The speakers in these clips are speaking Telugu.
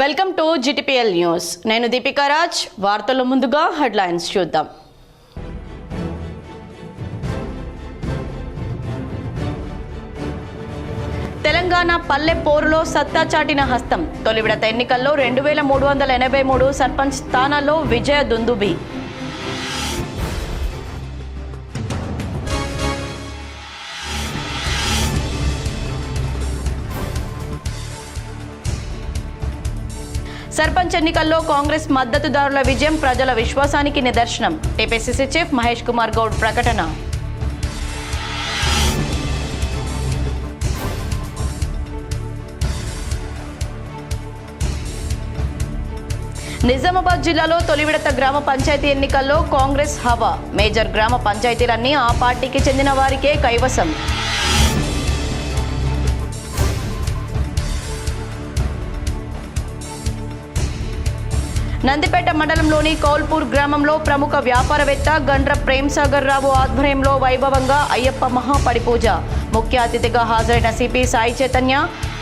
Welcome to GTPL news. నేను దీపికా రాజ్. వార్తల్లో ముందుగా హెడ్లైన్స్ చూద్దాం. తెలంగాణ పల్లె పోరులో సత్తా చాటిన హస్తం. తొలి విడత ఎన్నికల్లో 2383 సర్పంచ్ స్థానాల్లో విజయ దుందుబి. సర్పంచ్ ఎన్నికల్లో కాంగ్రెస్ మద్దతుదారుల విజయం ప్రజల విశ్వాసానికి నిదర్శనం. టీపీసీసీ చీఫ్ మహేష్ కుమార్ గౌడ్ ప్రకటన. నిజామాబాద్ జిల్లాలో తొలి విడత గ్రామ పంచాయతీ ఎన్నికల్లో కాంగ్రెస్ హవా. మేజర్ గ్రామ పంచాయతీలన్నీ ఆ పార్టీకి చెందిన వారికే కైవసం. నందిపేట మండలంలోని కౌల్పూర్ గ్రామంలో ప్రముఖ వ్యాపారవేత్త గండ్ర ప్రేమ్సాగర్ రావు ఆధ్వర్యంలో వైభవంగా అయ్యప్ప మహాపడిపూజ. ముఖ్య అతిథిగా హాజరైన సిపి సాయి చైతన్య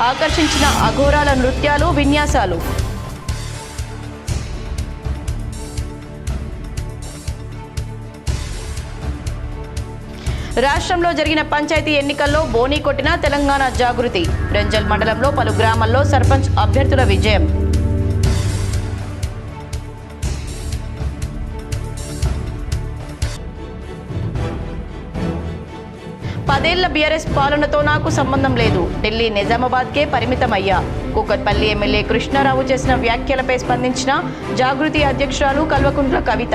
ఆకర్షించిన అఘోరాల నృత్యాలు, విన్యాసాలు. రాష్ట్రంలో జరిగిన పంచాయతీ ఎన్నికల్లో బోనీ కొట్టిన తెలంగాణ జాగృతి. రెంజల్ మండలంలో పలు గ్రామాల్లో సర్పంచ్ అభ్యర్థుల విజయం. పదేళ్ల బీఆర్ఎస్ పాలనతో నాకు సంబంధం లేదు. ఢిల్లీ నిజామాబాద్కే పరిమితమయ్యా. కూకట్పల్లి ఎమ్మెల్యే కృష్ణారావు చేసిన వ్యాఖ్యలపై స్పందించిన జాగృతి అధ్యక్షురాలు కల్వకుంట్ల కవిత.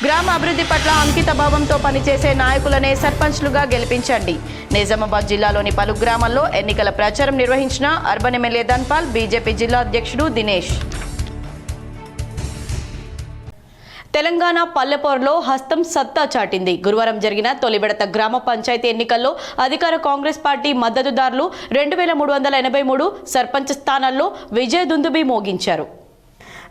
గ్రామ అభివృద్ధి పట్ల అంకిత భావంతో పనిచేసే నాయకులనే సర్పంచ్లుగా గెలిపించండి. నిజామాబాద్ జిల్లాలోని పలు గ్రామాల్లో ఎన్నికల ప్రచారం నిర్వహించిన అర్బన్ ఎమ్మెల్యే ధన్పాల్, బీజేపీ జిల్లా అధ్యక్షుడు దినేష్. తెలంగాణ పల్లెపోరులో హస్తం సత్తా చాటింది. గురువారం జరిగిన తొలి విడత గ్రామ పంచాయతీ ఎన్నికల్లో అధికార కాంగ్రెస్ పార్టీ మద్దతుదారులు 2383 సర్పంచ్ స్థానాల్లో విజయ దుందుబి మోగించారు.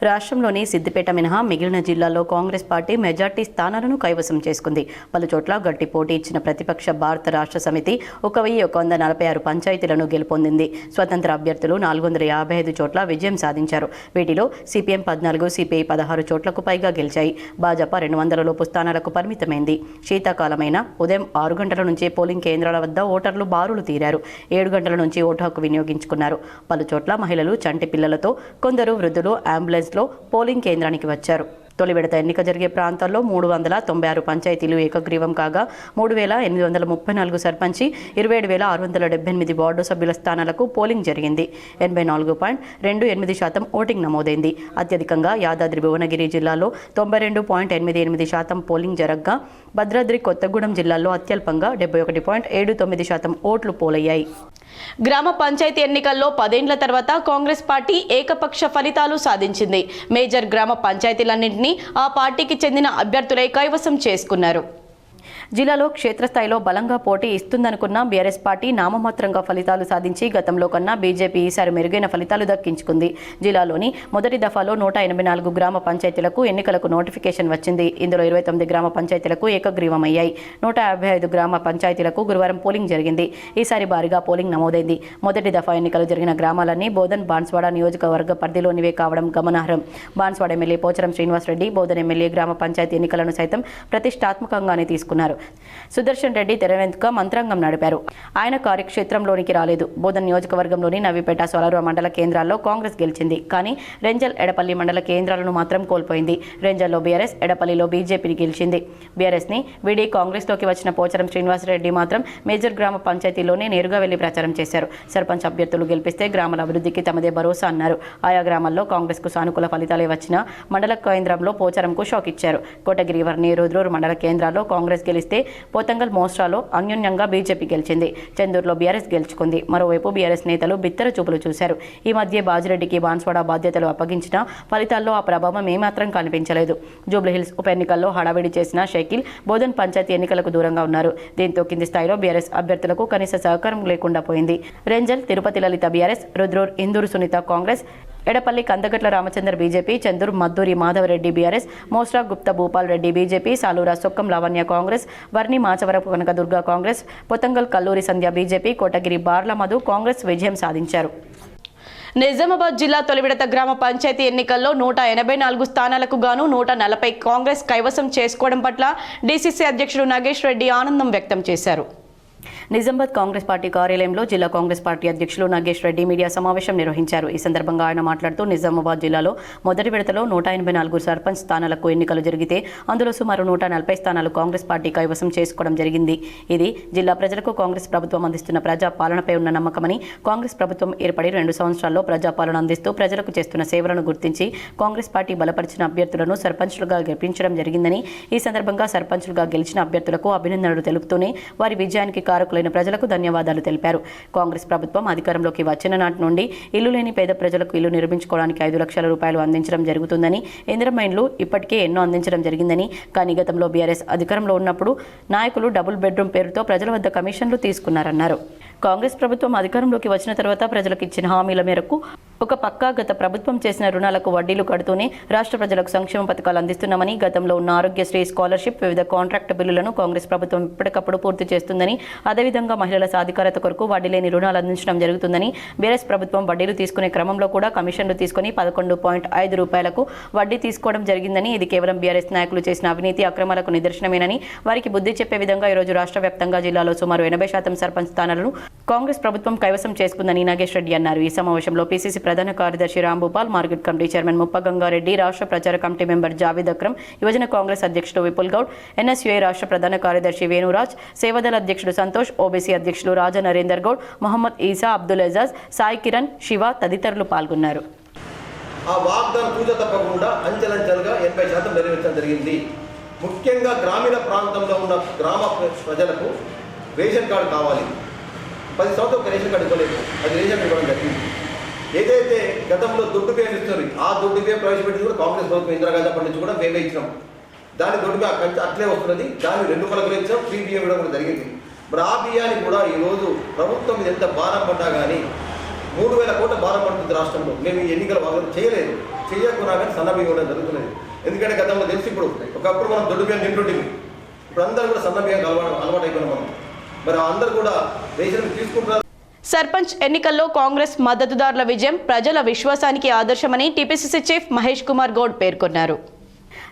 రాష్ట్రంలోని సిద్దిపేట మినహా మిగిలిన జిల్లాల్లో కాంగ్రెస్ పార్టీ మెజార్టీ స్థానాలను కైవసం చేసుకుంది. పలుచోట్ల గట్టి పోటీ ఇచ్చిన ప్రతిపక్ష భారత రాష్ట్ర సమితి 1146 పంచాయతీలను గెలుపొందింది. స్వతంత్ర అభ్యర్థులు 455 చోట్ల విజయం సాధించారు. వీటిలో సిపిఎం 14, సిపిఐ 16 చోట్లకు పైగా గెలిచాయి. భాజపా 200 లోపు స్థానాలకు పరిమితమైంది. శీతాకాలమైన ఉదయం 6 గంటల నుంచే పోలింగ్ కేంద్రాల వద్ద ఓటర్లు బారులు తీరారు. 7 గంటల నుంచి ఓటు హక్కు వినియోగించుకున్నారు. పలుచోట్ల మహిళలు, చంటి పిల్లలతో, కొందరు వృద్ధులు అంబులెన్స్ లో పోలింగ్ కేంద్రానికి వచ్చారు. తొలి విడత ఎన్నిక జరిగే ప్రాంతాల్లో 396 పంచాయతీలు ఏకగ్రీవం కాగా 3834 సర్పంచి, 27678 వార్డు సభ్యుల స్థానాలకు పోలింగ్ జరిగింది. 84.28% ఓటింగ్ నమోదైంది. అత్యధికంగా యాదాద్రి భువనగిరి జిల్లాలో 92.88% పోలింగ్ జరగగా భద్రాద్రి కొత్తగూడెం జిల్లాలో అత్యల్పంగా 71.79% ఓట్లు పోలయ్యాయి. గ్రామ పంచాయతీ ఎన్నికల్లో 10 ఏళ్ల తర్వాత కాంగ్రెస్ పార్టీ ఏకపక్ష ఫలితాలు సాధించింది. మేజర్ గ్రామ పంచాయతీలన్నింటినీ ఆ పార్టీకి చెందిన అభ్యర్థులై కైవసం చేసుకున్నారు. జిల్లాలో క్షేత్రస్థాయిలో బలంగా పోటీ ఇస్తుందనుకున్న బీఆర్ఎస్ పార్టీ నామమాత్రంగా ఫలితాలు సాధించి గతంలో కన్నా బీజేపీ ఈసారి మెరుగైన ఫలితాలు దక్కించుకుంది. జిల్లాలోని మొదటి దఫాలో 184 గ్రామ పంచాయతీలకు ఎన్నికలకు నోటిఫికేషన్ వచ్చింది. ఇందులో 29 గ్రామ పంచాయతీలకు ఏకగ్రీవమయ్యాయి. 155 గ్రామ పంచాయతీలకు గురువారం పోలింగ్ జరిగింది. ఈసారి భారీగా పోలింగ్ నమోదైంది. మొదటి దఫా ఎన్నికలు జరిగిన గ్రామాలన్నీ బోధన్, బాన్స్వాడ నియోజకవర్గ పరిధిలోనివే కావడం గమనార్హం. బాన్స్వాడ ఎమ్మెల్యే పోచారం శ్రీనివాసరెడ్డి బోధన్ ఎమ్మెల్యే గ్రామ పంచాయతీ ఎన్నికలను సైతం ప్రతిష్టాత్మకంగానే తీసుకున్నారు. సుదర్శన్ రెడ్డి తెరవెందుక మంత్రాంగం నడిపారు. ఆయన కార్యక్షేత్రంలోనికి రాలేదు. బోధన్ నియోజకవర్గంలోని నవీపేట, సోలారు మండల కేంద్రాల్లో కాంగ్రెస్ గెలిచింది. కానీ రెంజల్, ఎడపల్లి మండల కేంద్రాలను మాత్రం కోల్పోయింది. రెంజల్లో బీఆర్ఎస్, ఎడపల్లిలో బీజేపీ గెలిచింది. బీఆర్ఎస్ని వీడి కాంగ్రెస్లోకి వచ్చిన పోచారం శ్రీనివాసరెడ్డి మాత్రం మేజర్ గ్రామ పంచాయతీలోనే నేరుగా వెళ్లి ప్రచారం చేశారు. సర్పంచ్ అభ్యర్థులు గెలిపిస్తే గ్రామాల అభివృద్ధికి తమదే భరోసా అన్నారు. ఆయా గ్రామాల్లో కాంగ్రెస్కు సానుకూల ఫలితాలే వచ్చినా మండల కేంద్రంలో పోచారంకు షాక్ ఇచ్చారు. కోటగిరి, వర్ని, రుద్రూరు మండల కేంద్రాల్లో కాంగ్రెస్ గెలిస్తే పోతంగల్, మోస్ట్రాలో అన్యోన్యంగా బీజేపీ గెలిచింది. చందూరులో బీఆర్ఎస్ గెలుచుకుంది. మరోవైపు బీఆర్ఎస్ నేతలు బిత్తర చూపులు చూశారు. ఈ మధ్య బాజిరెడ్డికి బాన్స్వాడ బాధ్యతలు అప్పగించిన ఫలితాల్లో ఆ ప్రభావం ఏమాత్రం కనిపించలేదు. జూబ్లీహిల్స్ ఉప ఎన్నికల్లో హడావిడి చేసిన షకీల్ బోధన్ పంచాయతీ ఎన్నికలకు దూరంగా ఉన్నారు. దీంతో కింది స్థాయిలో బీఆర్ఎస్ అభ్యర్థులకు కనీస సహకారం లేకుండా పోయింది. Renjal, Tirupati Lalitha BRS, Rudrur, Induru Sunitha Congress, Edapalli Kandagatla Ramachandra BJP, Chandur Madduri Madhava Reddy BRS, Mosra Gupta Bhupal Reddy BJP, Salura Sokkam Lavanya Congress, Varni Machavarapu Kanakadurga Congress, Potangal Kalluri Sandhya BJP, Kotagiri Barla Madhu Congress విజయం సాధించారు. నిజామాబాద్ జిల్లా తొలి విడత గ్రామ పంచాయతీ ఎన్నికల్లో 184 స్థానాలకు గాను 140 కాంగ్రెస్ కైవసం చేసుకోవడం పట్ల డీసీసీ అధ్యక్షుడు నాగేష్ రెడ్డి ఆనందం వ్యక్తం చేశారు. నిజామాబాద్ కాంగ్రెస్ పార్టీ కార్యాలయంలో జిల్లా కాంగ్రెస్ పార్టీ అధ్యక్షులు నాగేష్ రెడ్డి మీడియా సమావేశం నిర్వహించారు. ఈ సందర్భంగా ఆయన మాట్లాడుతూ నిజామాబాద్ జిల్లాలో మొదటి విడతలో 184 సర్పంచ్ స్థానాలకు ఎన్నికలు జరిగితే అందులో సుమారు 140 స్థానాలు కాంగ్రెస్ పార్టీ కైవసం చేసుకోవడం జరిగింది. ఇది జిల్లా ప్రజలకు కాంగ్రెస్ ప్రభుత్వం అందిస్తున్న ప్రజా పాలనపై ఉన్న నమ్మకమని, కాంగ్రెస్ ప్రభుత్వం ఏర్పడి 2 సంవత్సరాల్లో ప్రజాపాలన అందిస్తూ ప్రజలకు చేస్తున్న సేవలను గుర్తించి కాంగ్రెస్ పార్టీ బలపరిచిన అభ్యర్థులను సర్పంచ్లుగా గెలిపించడం జరిగిందని, ఈ సందర్భంగా సర్పంచ్లుగా గెలిచిన అభ్యర్థులకు అభినందనలు తెలుపుతూనే వారి విజయానికి కారకులైన ప్రజలకు ధన్యవాదాలు తెలిపారు. కాంగ్రెస్ ప్రభుత్వం అధికారంలోకి వచ్చిన నాటి నుండి ఇల్లు లేని పేద ప్రజలకు ఇల్లు నిర్మించుకోవడానికి 5 లక్షల రూపాయలు అందించడం జరుగుతుందని, ఇందిరమ్మ ఇండ్లు ఇప్పటికే ఎన్నో అందించడం జరిగిందని, కానీ గతంలో బీఆర్ఎస్ అధికారంలో ఉన్నప్పుడు నాయకులు డబుల్ బెడ్రూమ్ పేరుతో ప్రజల వద్ద కమిషన్లు తీసుకున్నారన్నారు. కాంగ్రెస్ ప్రభుత్వం అధికారంలోకి వచ్చిన తర్వాత ప్రజలకు ఇచ్చిన హామీల మేరకు ఒక పక్క గత ప్రభుత్వం చేసిన రుణాలకు వడ్డీలు కడుతూనే రాష్ట్ర ప్రజలకు సంక్షేమ పథకాలు అందిస్తున్నామని, గతంలో ఉన్న ఆరోగ్యశ్రీ స్కాలర్షిప్, వివిధ కాంట్రాక్ట్ బిల్లులను కాంగ్రెస్ ప్రభుత్వం ఎప్పటికప్పుడు పూర్తి చేస్తుందని, అదేవిధంగా మహిళల సాధికారత కొరకు వడ్డీ లేని రుణాలు అందించడం జరుగుతుందని, బీఆర్ఎస్ ప్రభుత్వం వడ్డీలు తీసుకునే క్రమంలో కూడా కమిషన్లు తీసుకుని 11.5 రూపాయలకు వడ్డీ తీసుకోవడం జరిగిందని, ఇది కేవలం బీఆర్ఎస్ నాయకులు చేసిన అవినీతి అక్రమాలకు నిదర్శనమేనని, వారికి బుద్ధి చెప్పే విధంగా ఈరోజు రాష్ట్ర వ్యాప్తంగా జిల్లాలో సుమారు 80% సర్పంచ్ స్థానాలను కాంగ్రెస్ ప్రభుత్వం కైవసం చేసుకుందని నాగేష్ రెడ్డి అన్నారు. ఈ సమావేశంలో పీసీసీ ప్రధాన కార్యదర్శి రాంభూపాల్, మార్కెట్ కమిటీ చైర్మన్ ముప్ప గంగారెడ్డి, రాష్ట్ర ప్రచార కమిటీ మెంబర్ జావేద్ అక్రమ్, యువజన కాంగ్రెస్ అధ్యక్షుడు విపుల్ గౌడ్, ఎన్ఎస్యుఐ రాష్ట్ర ప్రధాన కార్యదర్శి వేణురాజ్, సేవదళ అధ్యక్షుడు సంతోష్, ఓబీసీ అధ్యక్షులు రాజా నరేందర్ గౌడ్, మొహమ్మద్ ఈసా, అబ్దుల్ ఎజాజ్, సాయి కిరణ్, శివ తదితరులు పాల్గొన్నారు. ఆ వాగ్దానం పూజ తప్పకుండా అంచెలంచెలుగా 80% నెరవేర్చడం జరిగింది. ముఖ్యంగా గ్రామీణ ప్రాంతంలో ఉన్న గ్రామ ప్రజలకు రేషన్ కార్డు కావాలి. 10 సంవత్సరాలు ఒక రేషన్ కార్డు ఇవ్వలేదు, అది రేషన్ ఇవ్వడం జరిగింది. ఏదైతే గతంలో దుడ్డు బియ్యం ఇస్తారు, ఆ దుడ్డు బియ్యం ప్రవేశపెట్టింది కూడా కాంగ్రెస్ ప్రభుత్వం ఇందిరాగాంధీ అప్పటి నుంచి కూడా మేమే ఇచ్చినాం. దాని దుడ్డు బియ్యం అట్లే వస్తున్నది, దాన్ని 2 పలకలు ఇచ్చాం, ఫ్రీ బియ్యం ఇవ్వడం కూడా జరిగింది. మరి ఆ బియ్యాన్ని కూడా ఈరోజు ప్రభుత్వం మీద ఎంత భారం పడ్డా కానీ 3000 కోట్ల భారం పడుతుంది రాష్ట్రంలో. మేము ఈ ఎన్నికల భాగం చేయలేదు, చేయకున్నా కానీ సన్న బియ్యం ఇవ్వడం జరుగుతున్నది. ఎందుకంటే గతంలో తెలిసి ఇప్పుడు ఒకప్పుడు మనం దొడ్డు బియ్యం తింటుంటివి, ఇప్పుడు అందరూ కూడా సన్న బియ్యం అలవాటు అయిపోయినాం మనం. మరి అందరూ కూడా రేషన్ తీసుకుంటారు. సర్పంచ్ ఎన్నికల్లో కాంగ్రెస్ మద్దతుదారుల విజయం ప్రజల విశ్వాసానికి ఆదర్శమని టీపీసీసీ చీఫ్ మహేష్ కుమార్ గౌడ్ పేర్కొన్నారు.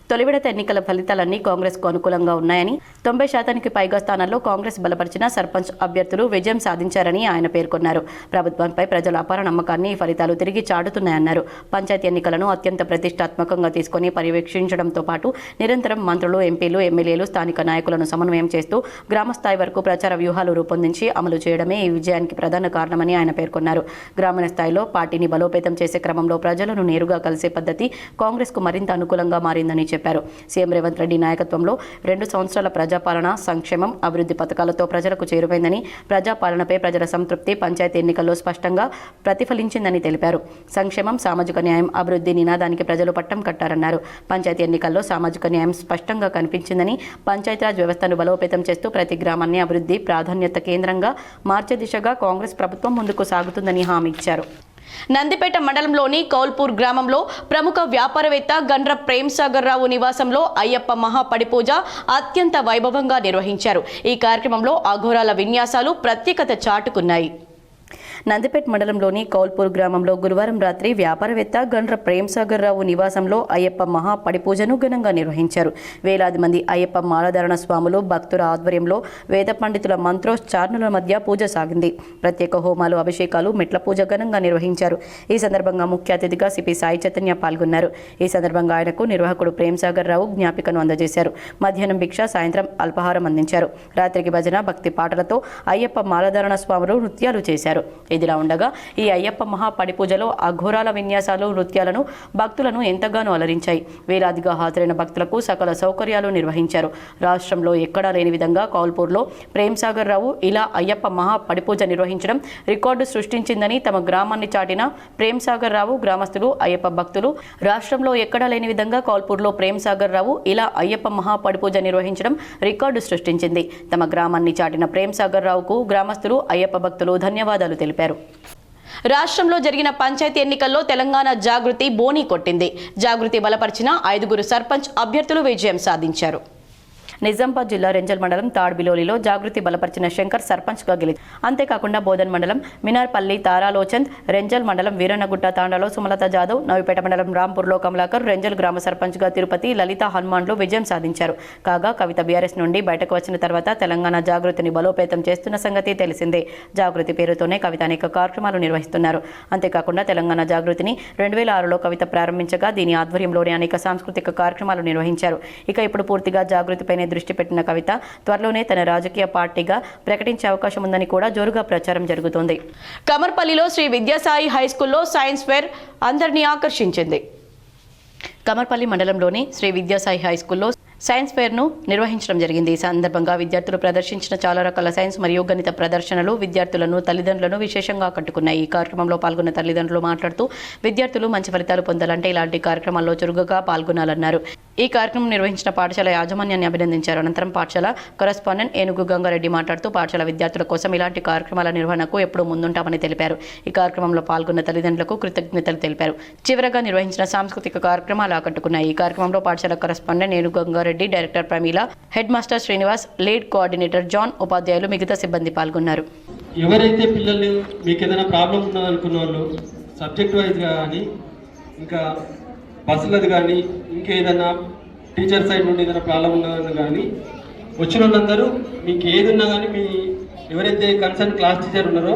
తొలి విడత ఎన్నికల ఫలితాలన్నీ కాంగ్రెస్కు అనుకూలంగా ఉన్నాయని, 90% పైగా స్థానాల్లో కాంగ్రెస్ బలపరిచిన సర్పంచ్ అభ్యర్థులు విజయం సాధించారని ఆయన పేర్కొన్నారు. ప్రభుత్వంపై ప్రజల అపార నమ్మకాన్ని ఈ ఫలితాలు తిరిగి చాటుతున్నాయన్నారు. పంచాయతీ ఎన్నికలను అత్యంత ప్రతిష్టాత్మకంగా తీసుకుని పర్యవేక్షించడంతో పాటు నిరంతరం మంత్రులు, ఎంపీలు, ఎమ్మెల్యేలు, స్థానిక నాయకులను సమన్వయం చేస్తూ గ్రామస్థాయి వరకు ప్రచార వ్యూహాలు రూపొందించి అమలు చేయడమే ఈ విజయానికి ప్రధాన కారణమని ఆయన పేర్కొన్నారు. గ్రామీణ స్థాయిలో పార్టీని బలోపేతం చేసే క్రమంలో ప్రజలను నేరుగా కలిసే పద్ధతి కాంగ్రెస్కు మరింత అనుకూలంగా మారిందని చెప్పారు. సీఎం రేవంత్ రెడ్డి నాయకత్వంలో 2 సంవత్సరాల ప్రజాపాలన, సంక్షేమం, అభివృద్ధి పథకాలతో ప్రజలకు చేరువైందని, ప్రజాపాలనపై ప్రజల సంతృప్తి పంచాయతీ ఎన్నికల్లో స్పష్టంగా ప్రతిఫలించిందని తెలిపారు. సంక్షేమం, సామాజిక న్యాయం, అభివృద్ధి నినాదానికి ప్రజలు పట్టం కట్టారన్నారు. పంచాయతీ ఎన్నికల్లో సామాజిక న్యాయం స్పష్టంగా కనిపించిందని, పంచాయతీరాజ్ వ్యవస్థను బలోపేతం చేస్తూ ప్రతి గ్రామాన్ని అభివృద్ధి ప్రాధాన్యత కేంద్రంగా మార్చే దిశగా కాంగ్రెస్ ప్రభుత్వం ముందుకు సాగుతుందని హామీ ఇచ్చారు. నందిపేట మండలంలోని కౌల్పూర్ గ్రామంలో ప్రముఖ వ్యాపారవేత్త గండ్ర ప్రేమ్సాగర్ రావు నివాసంలో అయ్యప్ప మహాపడిపూజ అత్యంత వైభవంగా నిర్వహించారు. ఈ కార్యక్రమంలో అఘోరాల విన్యాసాలు ప్రత్యేకత చాటుకున్నాయి. నందిపేట మండలంలోని కౌల్పూర్ గ్రామంలో గురువారం రాత్రి వ్యాపారవేత్త గండ్ర ప్రేమ్సాగర్ రావు నివాసంలో అయ్యప్ప మహాపడిపూజను ఘనంగా నిర్వహించారు. వేలాది మంది అయ్యప్ప మాలధారణ స్వాములు, భక్తుల ఆధ్వర్యంలో వేద పండితుల మంత్రోచ్చారణల మధ్య పూజ సాగింది. ప్రత్యేక హోమాలు, అభిషేకాలు, మెట్ల పూజ ఘనంగా నిర్వహించారు. ఈ సందర్భంగా ముఖ్య అతిథిగా సిపి సాయి చైతన్య పాల్గొన్నారు. ఈ సందర్భంగా ఆయనకు నిర్వాహకుడు ప్రేమ్సాగర్ రావు జ్ఞాపికను అందజేశారు. మధ్యాహ్నం భిక్ష, సాయంత్రం అల్పాహారం అందించారు. రాత్రికి భజన, భక్తి పాటలతో అయ్యప్ప మాలధారణ స్వాములు నృత్యాలు చేశారు. ఇదిలా ఉండగా ఈ అయ్యప్ప మహాపడిపూజలో అఘోరాల విన్యాసాలు, నృత్యాలను భక్తులను ఎంతగానో అలరించాయి. వేలాదిగా హాజరైన భక్తులకు సకల సౌకర్యాలు నిర్వహించారు. రాష్ట్రంలో ఎక్కడా లేని విధంగా కౌల్పూర్లో ప్రేమ్సాగర్ రావు ఇలా అయ్యప్ప మహాపడిపూజ నిర్వహించడం రికార్డు సృష్టించిందని తమ గ్రామాన్ని చాటిన ప్రేమ్సాగర్ రావు గ్రామస్తులు, అయ్యప్ప భక్తులు రాష్ట్రంలో ఎక్కడా లేని విధంగా కౌల్పూర్లో ప్రేమ్సాగర్ రావు ఇలా అయ్యప్ప మహాపడిపూజ నిర్వహించడం రికార్డు సృష్టించింది. తమ గ్రామాన్ని చాటిన ప్రేమ్సాగర్ రావుకు గ్రామస్తులు, అయ్యప్ప భక్తులు ధన్యవాదాలు తెలిపారు. రాష్ట్రంలో జరిగిన పంచాయతీ ఎన్నికల్లో తెలంగాణ జాగృతి బోనీ కొట్టింది. జాగృతి బలపరిచిన 5 సర్పంచ్ అభ్యర్థులు విజయం సాధించారు. నిజామాబాద్ జిల్లా రెంజల్ మండలం తాడ్బిలోలిలో జాగృతి బలపరిచిన శంకర్ సర్పంచ్గా గెలిచారు. అంతేకాకుండా బోధన్ మండలం మినార్పల్లి తారాలోచంద్, రెంజల్ మండలం వీరన్నగుట్ట తాండాలో సుమలత జాదవ్, నవిపేట మండలం రాంపూర్లో కమలాకర్, రెంజల్ గ్రామ సర్పంచ్గా తిరుపతి, లలిత హనుమాన్లు విజయం సాధించారు. కాగా కవిత బీఆర్ఎస్ నుండి బయటకు వచ్చిన తర్వాత తెలంగాణ జాగృతిని బలోపేతం చేస్తున్న సంగతి తెలిసిందే. జాగృతి పేరుతోనే కవిత అనేక కార్యక్రమాలు నిర్వహిస్తున్నారు. అంతేకాకుండా తెలంగాణ జాగృతిని 2006లో కవిత ప్రారంభించగా దీని ఆధ్వర్యంలోనే అనేక సాంస్కృతిక కార్యక్రమాలు నిర్వహించారు. ఇక ఇప్పుడు పూర్తిగా జాగృతిపైనే దృష్టి పెట్టిన కవిత త్వరలోనే తన రాజకీయ పార్టీగా ప్రకటించే అవకాశం ఉందని కూడా జోరుగా ప్రచారం జరుగుతోంది. కమర్పల్లిలో శ్రీ విద్యాసాయి హైస్కూల్లో సైన్స్ ఫేర్ అందరినీ ఆకర్షించింది. కమర్పల్లి మండలంలోని శ్రీ విద్యాసాయి హైస్కూల్లో సైన్స్ ఫేర్ను నిర్వహించడం జరిగింది. ఈ సందర్భంగా విద్యార్థులు ప్రదర్శించిన చాలా రకాల సైన్స్ మరియు గణిత ప్రదర్శనలు విద్యార్థులను, తల్లిదండ్రులను విశేషంగా ఆకట్టుకున్నాయి. ఈ కార్యక్రమంలో పాల్గొన్న తల్లిదండ్రులు మాట్లాడుతూ విద్యార్థులు మంచి ఫలితాలు పొందాలంటే ఇలాంటి కార్యక్రమాల్లో చురుగ్గా పాల్గొనాలన్నారు. ఈ కార్యక్రమం నిర్వహించిన పాఠశాల యాజమాన్యాన్ని అభినందించారు. అనంతరం పాఠశాల కరెస్పాండెంట్ ఏనుగు గంగారెడ్డి మాట్లాడుతూ పాఠశాల విద్యార్థుల కోసం ఇలాంటి కార్యక్రమాల నిర్వహణకు ఎప్పుడూ ముందుంటామని తెలిపారు. ఈ కార్యక్రమంలో పాల్గొన్న తల్లిదండ్రులకు కృతజ్ఞతలు తెలిపారు. చివరగా నిర్వహించిన సాంస్కృతిక కార్యక్రమాలు ఆకట్టుకున్నాయి. ఈ కార్యక్రమంలో పాఠశాల correspondent Enugu Gangareddy, director Pramila, head master Srinivas, lead coordinator John, ఉపాధ్యాయులు, మిగతా సిబ్బంది పాల్గొన్నారు. ఎవరైతే పిల్లలు మీకు ఏదైనా ప్రాబ్లం ఉన్నదనుకున్న వాళ్ళు సబ్జెక్ట్ వైజ్గా కానీ, ఇంకా బస్సులది కానీ, ఇంకేదైనా టీచర్ సైడ్ నుండి ఏదైనా ప్రాబ్లం ఉన్నదని కానీ వచ్చిన వాళ్ళందరూ మీకు ఏది ఉన్నా కానీ మీ ఎవరైతే కన్సర్న్ క్లాస్ టీచర్ ఉన్నారో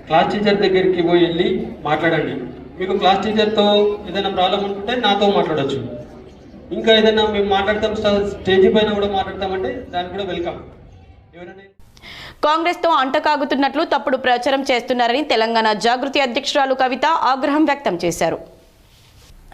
క్లాస్ టీచర్ దగ్గరికి పోయి వెళ్ళి మాట్లాడండి. మీకు క్లాస్ టీచర్తో ఏదైనా ప్రాబ్లం ఉంటే నాతో మాట్లాడచ్చు. ఇంకా ఏదైనా మేము మాట్లాడతాం, స్టేజ్ పైన కూడా మాట్లాడతామంటే దానికి కూడా వెల్కమ్. ఎవరైనా కాంగ్రెస్తో అంటకాగుతున్నట్లు తప్పుడు ప్రచారం చేస్తున్నారని తెలంగాణ జాగృతి అధ్యక్షురాలు కవిత ఆగ్రహం వ్యక్తం చేశారు.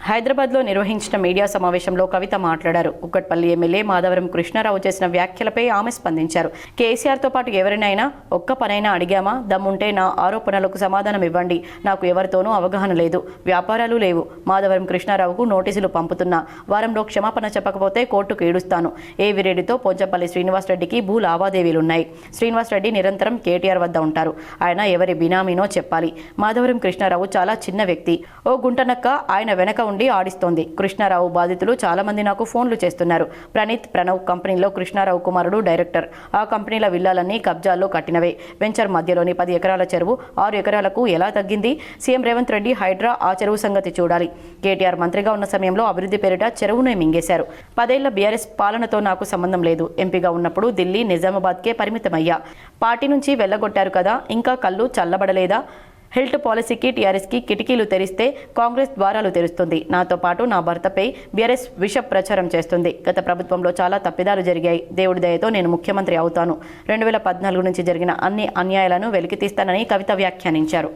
హైదరాబాద్లో నిర్వహించిన మీడియా సమావేశంలో కవిత మాట్లాడారు. కుక్కట్పల్లి ఎమ్మెల్యే మాధవరం కృష్ణారావు చేసిన వ్యాఖ్యలపై ఆమె స్పందించారు. కేసీఆర్తో పాటు ఎవరినైనా ఒక్క పనైనా అడిగామా? దమ్ముంటే నా ఆరోపణలకు సమాధానం ఇవ్వండి. నాకు ఎవరితోనూ అవగాహన లేదు, వ్యాపారాలు లేవు. మాధవరం కృష్ణారావుకు నోటీసులు పంపుతున్నా. వారంలో క్షమాపణ చెప్పకపోతే కోర్టుకు ఈడుస్తాను. ఏవిరెడ్డితో పోంచంపల్లి శ్రీనివాసరెడ్డికి భూ లావాదేవీలున్నాయి. శ్రీనివాసరెడ్డి నిరంతరం కేటీఆర్ వద్ద ఉంటారు. ఆయన ఎవరి బినామీనో చెప్పాలి. మాధవరం కృష్ణారావు చాలా చిన్న వ్యక్తి. ఓ గుంటనక్క ఆయన వెనక ఉండి ఆడిస్తోంది. కృష్ణారావు బాధితులు చాలా మంది నాకు ఫోన్లు చేస్తున్నారు. ప్రణీత్, ప్రణవ్ కంపెనీలో కృష్ణారావు కుమారుడు డైరెక్టర్. ఆ కంపెనీల విల్లాలన్నీ కబ్జాల్లో కట్టినవే. వెంచర్ మధ్యలోని 10 ఎకరాల చెరువు 6 ఎకరాలకు ఎలా తగ్గింది? సీఎం రేవంత్ రెడ్డి హైడ్రా ఆ చెరువు సంగతి చూడాలి. కేటీఆర్ మంత్రిగా ఉన్న సమయంలో అభివృద్ధి పేరిట చెరువునే మింగేశారు. 10 ఏళ్ల బీఆర్ఎస్ పాలనతో నాకు సంబంధం లేదు. ఎంపీగా ఉన్నప్పుడు ఢిల్లీ, నిజామాబాద్కే పరిమితమయ్యా. పార్టీ నుంచి వెళ్ళగొట్టారు కదా, ఇంకా కళ్ళు చల్లబడలేదా? హెల్త్ పాలసీకి టీఆర్ఎస్కి కిటికీలు తెరిస్తే కాంగ్రెస్ ద్వారాలు తెరుస్తుంది. నాతో పాటు నా భర్తపై బీఆర్ఎస్ విష ప్రచారం చేస్తుంది. గత ప్రభుత్వంలో చాలా తప్పిదాలు జరిగాయి. దేవుడి దయతో నేను ముఖ్యమంత్రి అవుతాను. 2014 నుంచి జరిగిన అన్ని అన్యాయాలను వెలికితీస్తానని కవిత వ్యాఖ్యానించారు.